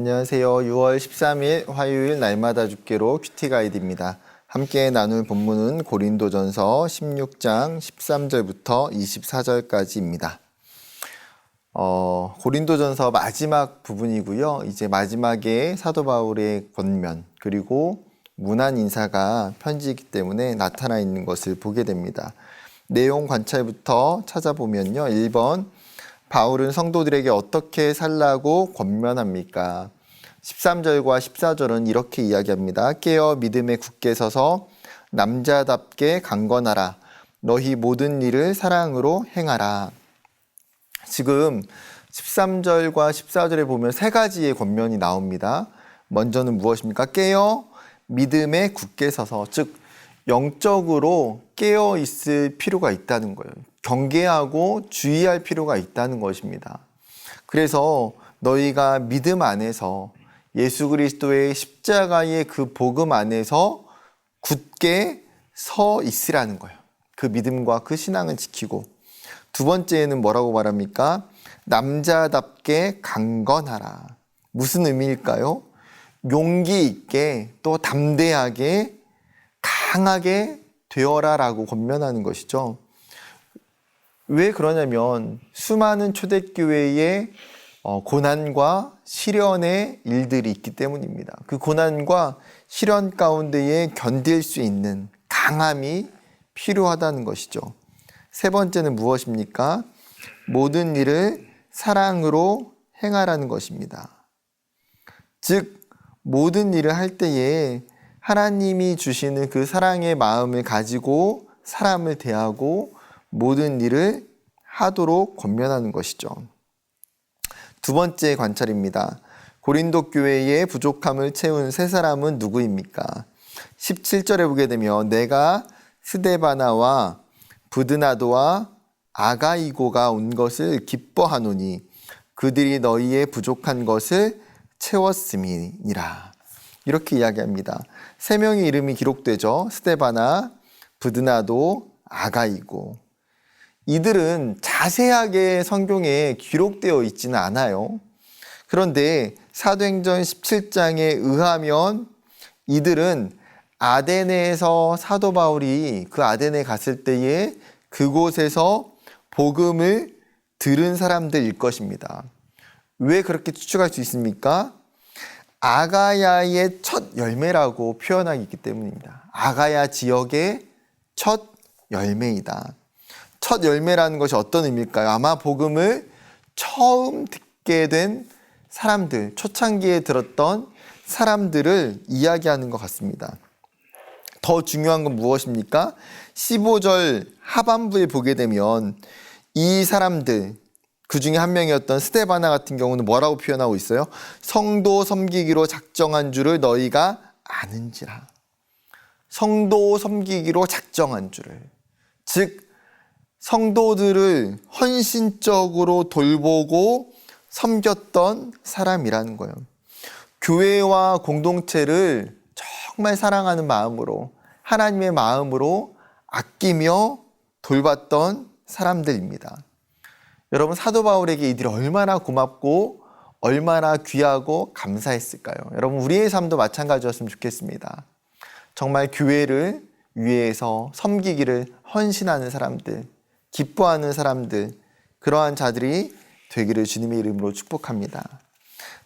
안녕하세요. 6월 13일 화요일 날마다 죽기로 큐티 가이드입니다. 함께 나눌 본문은 고린도전서 16장 13절부터 24절까지입니다. 고린도전서 마지막 부분이고요. 이제 마지막에 사도 바울의 권면 그리고 문안 인사가 편지이기 때문에 나타나 있는 것을 보게 됩니다. 내용 관찰부터 찾아보면요. 1번 바울은 성도들에게 어떻게 살라고 권면합니까? 13절과 14절은 이렇게 이야기합니다. 깨어 믿음에 굳게 서서 남자답게 강건하라. 너희 모든 일을 사랑으로 행하라. 지금 13절과 14절에 보면 세 가지의 권면이 나옵니다. 먼저는 무엇입니까? 깨어 믿음에 굳게 서서, 즉 영적으로 깨어 있을 필요가 있다는 거예요. 경계하고 주의할 필요가 있다는 것입니다. 그래서 너희가 믿음 안에서 예수 그리스도의 십자가의 그 복음 안에서 굳게 서 있으라는 거예요. 그 믿음과 그 신앙을 지키고. 두 번째는 뭐라고 말합니까? 남자답게 강건하라. 무슨 의미일까요? 용기 있게 또 담대하게 강하게 되어라라고 권면하는 것이죠. 왜 그러냐면 수많은 초대교회의 고난과 시련의 일들이 있기 때문입니다. 그 고난과 시련 가운데에 견딜 수 있는 강함이 필요하다는 것이죠. 세 번째는 무엇입니까? 모든 일을 사랑으로 행하라는 것입니다. 즉 모든 일을 할 때에 하나님이 주시는 그 사랑의 마음을 가지고 사람을 대하고 모든 일을 하도록 권면하는 것이죠. 두 번째 관찰입니다. 고린도 교회의 부족함을 채운 세 사람은 누구입니까? 17절에 보게 되면 내가 스데바나와 부드나도와 아가이고가 온 것을 기뻐하노니 그들이 너희의 부족한 것을 채웠음이니라. 이렇게 이야기합니다. 세 명의 이름이 기록되죠. 스데바나, 부드나도, 아가이고. 이들은 자세하게 성경에 기록되어 있지는 않아요. 그런데 사도행전 17장에 의하면 이들은 아데네에서 사도 바울이 그 아데네 갔을 때에 그곳에서 복음을 들은 사람들일 것입니다. 왜 그렇게 추측할 수 있습니까? 아가야의 첫 열매라고 표현하기 때문입니다. 아가야 지역의 첫 열매이다. 첫 열매라는 것이 어떤 의미일까요? 아마 복음을 처음 듣게 된 사람들, 초창기에 들었던 사람들을 이야기하는 것 같습니다. 더 중요한 건 무엇입니까? 15절 하반부에 보게 되면 이 사람들, 그 중에 한 명이었던 스데바나 같은 경우는 뭐라고 표현하고 있어요? 성도 섬기기로 작정한 줄을 너희가 아는지라. 성도 섬기기로 작정한 줄을. 즉 성도들을 헌신적으로 돌보고 섬겼던 사람이라는 거예요. 교회와 공동체를 정말 사랑하는 마음으로, 하나님의 마음으로 아끼며 돌봤던 사람들입니다. 여러분, 사도 바울에게 이들이 얼마나 고맙고 얼마나 귀하고 감사했을까요? 여러분, 우리의 삶도 마찬가지였으면 좋겠습니다. 정말 교회를 위해서 섬기기를 헌신하는 사람들, 기뻐하는 사람들, 그러한 자들이 되기를 주님의 이름으로 축복합니다.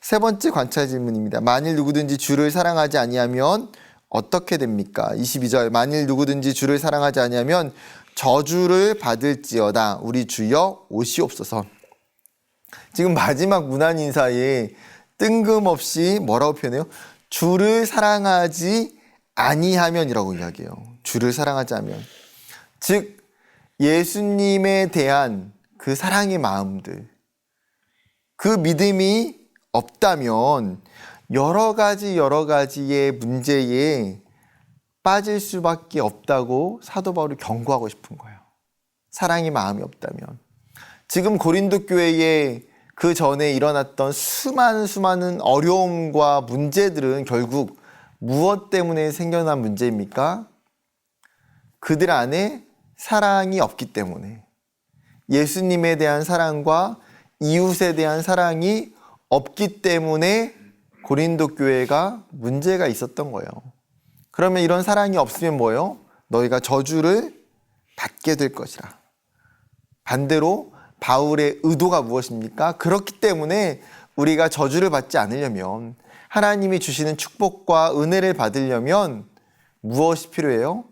세 번째 관찰 질문입니다. 만일 누구든지 주를 사랑하지 아니하면 어떻게 됩니까? 22절 만일 누구든지 주를 사랑하지 아니하면 저주를 받을지어다. 우리 주여 오시옵소서. 지금 마지막 문안 인사에 뜬금없이 뭐라고 표현해요? 주를 사랑하지 아니하면이라고 이야기해요. 주를 사랑하지 않으면. 즉 예수님에 대한 그 사랑의 마음들, 그 믿음이 없다면 여러 가지의 문제에 빠질 수밖에 없다고 사도 바울이 경고하고 싶은 거예요. 사랑의 마음이 없다면. 지금 고린도 교회에 그 전에 일어났던 수많은 어려움과 문제들은 결국 무엇 때문에 생겨난 문제입니까? 그들 안에 사랑이 없기 때문에, 예수님에 대한 사랑과 이웃에 대한 사랑이 없기 때문에 고린도 교회가 문제가 있었던 거예요. 그러면 이런 사랑이 없으면 뭐예요? 너희가 저주를 받게 될 것이라. 반대로 바울의 의도가 무엇입니까? 그렇기 때문에 우리가 저주를 받지 않으려면, 하나님이 주시는 축복과 은혜를 받으려면 무엇이 필요해요?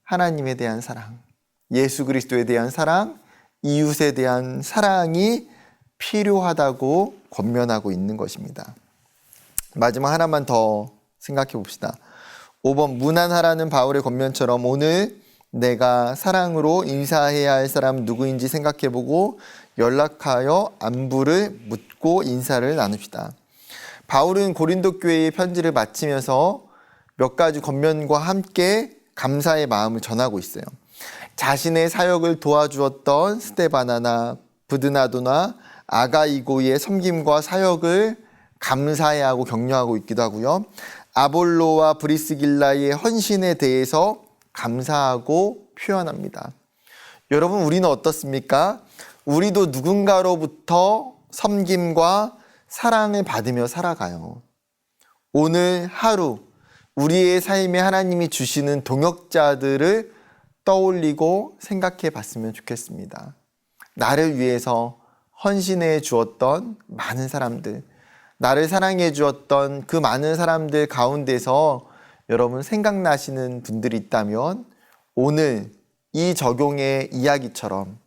하나님에 대한 사랑, 예수 그리스도에 대한 사랑, 이웃에 대한 사랑이 필요하다고 권면하고 있는 것입니다. 마지막 하나만 더 생각해 봅시다. 5번, 무난하라는 바울의 권면처럼 오늘 내가 사랑으로 인사해야 할 사람 누구인지 생각해보고 연락하여 안부를 묻고 인사를 나눕시다. 바울은 고린도 교회의 편지를 마치면서 몇 가지 권면과 함께 감사의 마음을 전하고 있어요. 자신의 사역을 도와주었던 스데바나나 브드나도나 아가이고의 섬김과 사역을 감사해야 하고 격려하고 있기도 하고요. 아볼로와 브리스길라의 헌신에 대해서 감사하고 표현합니다. 여러분, 우리는 어떻습니까? 우리도 누군가로부터 섬김과 사랑을 받으며 살아가요. 오늘 하루 우리의 삶에 하나님이 주시는 동역자들을 떠올리고 생각해 봤으면 좋겠습니다. 나를 위해서 헌신해 주었던 많은 사람들, 나를 사랑해 주었던 그 많은 사람들 가운데서 여러분 생각나시는 분들이 있다면 오늘 이 적용의 이야기처럼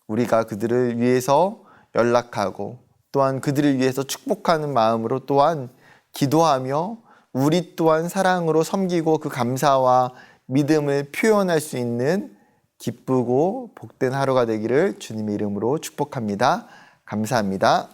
우리가 그들을 위해서 연락하고 또한 그들을 위해서 축복하는 마음으로 또한 기도하며 우리 또한 사랑으로 섬기고 그 감사와 믿음을 표현할 수 있는 기쁘고 복된 하루가 되기를 주님의 이름으로 축복합니다. 감사합니다.